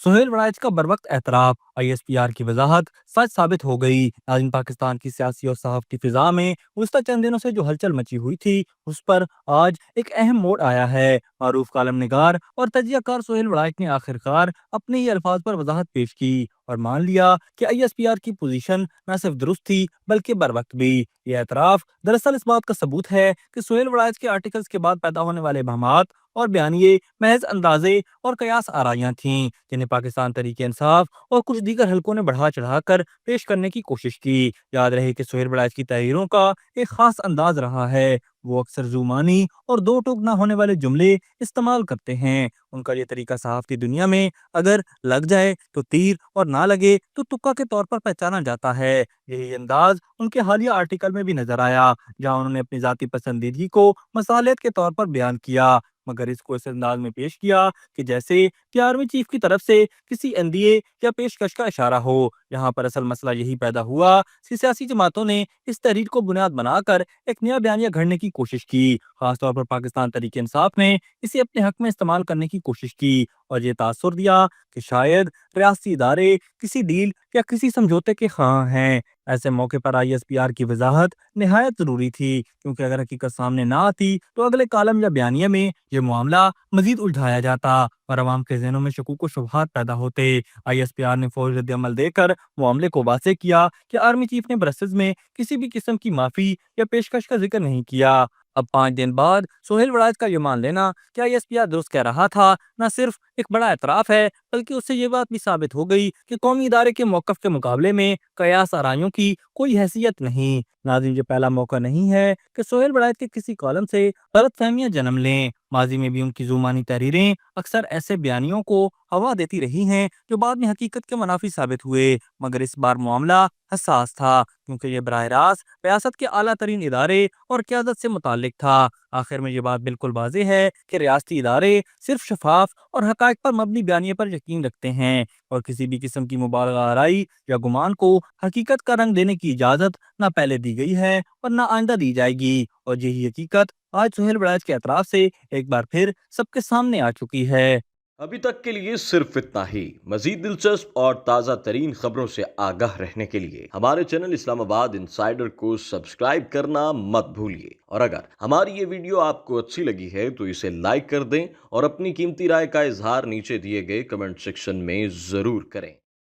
सुहेल वड़ाइच का बरवक्त एतराफ ISPR की वजाहत सच साबित हो गई। नाज़रीन, पाकिस्तान की सियासी और सहाफती फिजा में गुज़िश्ता चंद दिनों से जो हलचल मची हुई थी, उस पर आज एक अहम मोड़ आया है। मारूफ कालम निगार और तजियाकार सुहेल वड़ाइच ने आखिरकार अपने ही अल्फाज पर वजाहत पेश की और मान लिया कि ISPR की पोजीशन न सिर्फ दुरुस्त थी बल्कि बरवक्त भी। यह एतराफ दरअसल इस बात का सबूत है कि सुहेल वड़ाइच के आर्टिकल्स के बाद पैदा होने वाले बहमात और बयानिए महज अंदाजे और कयास आराइयां थीं, जिन्हें पाकिस्तान तरीके इंसाफ और कुछ दीगर हलकों ने बढ़ा चढ़ाकर पेश करने की कोशिश की। याद रहे कि सुहेल बड़ाइच की तहरीरों का एक खास अंदाज रहा है। वो अक्सर जुमानी और दो टूक ना होने वाले जुमले इस्तेमाल करते हैं। उनका ये तरीका सहाफती दुनिया में अगर लग जाए तो तीर और ना लगे तो तुक्का के तौर पर पहचाना जाता है। यही अंदाज उनके हालिया आर्टिकल में भी नजर आया, जहां उन्होंने अपनी जाती पसंदीदगी को मसालियत के तौर पर बयान किया, मगर इसको इस अंदाज में पेश किया कि जैसे कि आर्मी चीफ की तरफ से किसी एनडीए या पेशकश का इशारा हो। यहाँ पर असल मसला यही पैदा हुआ कि सियासी जमातों ने इस तहरीर को बुनियाद बनाकर एक नया बयानिया घड़ने की कोशिश की। खासतौर पर पाकिस्तान तरीके इंसाफ ने इसे अपने हक में इस्तेमाल करने की कोशिश की और ये तासुर दिया कि शायद रियासती इदारे किसी डील या किसी समझौते के ख़्वाह हैं। ऐसे मौके पर ISPR की वजाहत निहायत ज़रूरी थी, क्योंकि अगर हकीकत सामने ना आती तो अगले कालम या बयानिया में ये मामला मजीद उलझाया जाता और अवाम के जहनों में शकूक व शुबहात पैदा होते। ISPR ने फौरी रद्द अमल देकर मामले को वाज़ेह किया कि आर्मी चीफ ने ब्रसेल्स में किसी भी किस्म की माफ़ी या पेशकश का जिक्र नहीं किया। अब 5 दिन बाद सुहेल वड़ाइच का ये मान लेना कि ISPR दुरुस्त कह रहा था, न सिर्फ एक बड़ा एतराफ़ है, बल्कि उससे ये बात भी साबित हो गई कि कौमी इदारे के मौक़िफ़ के मुकाबले में कयास आराइयों की कोई हैसियत नहीं। नाज़रीन, ये पहला मौका नहीं है कि सुहेल वड़ाइच के किसी कॉलम से गलतफहमियां जन्म लें। माजी में भी उनकी जुबानी तहरीरें अक्सर ऐसे बयानियों को हवा देती रही हैं जो बाद में हकीकत के मुनाफी साबित हुए, मगर इस बार मामला हसास था, क्योंकि ये बराह रास्त रियासत के आला तरीन इदारे और क़यादत से मुताल्लिक था। आखिर में ये बात बिल्कुल वाज़ेह है कि रियासती इदारे सिर्फ शफाफ और हक़ाइक़ पर मबनी बयानिए पर यकीन रखते हैं और किसी भी किस्म की मुबालगा आराई या गुमान को हकीकत का रंग देने की इजाज़त न पहले दी गई है और न आइंदा दी जाएगी। और यही हकीकत आज सुहेल वड़ाइच के एतराफ़ से एक बार फिर सबके सामने आ चुकी है। अभी तक के लिए सिर्फ इतना ही। मजीद दिलचस्प और ताज़ा तरीन खबरों से आगाह रहने के लिए हमारे चैनल इस्लामाबाद इंसाइडर को सब्सक्राइब करना मत भूलिए। और अगर हमारी ये वीडियो आपको अच्छी लगी है तो इसे लाइक कर दें और अपनी कीमती राय का इजहार नीचे दिए गए कमेंट सेक्शन में ज़रूर करें।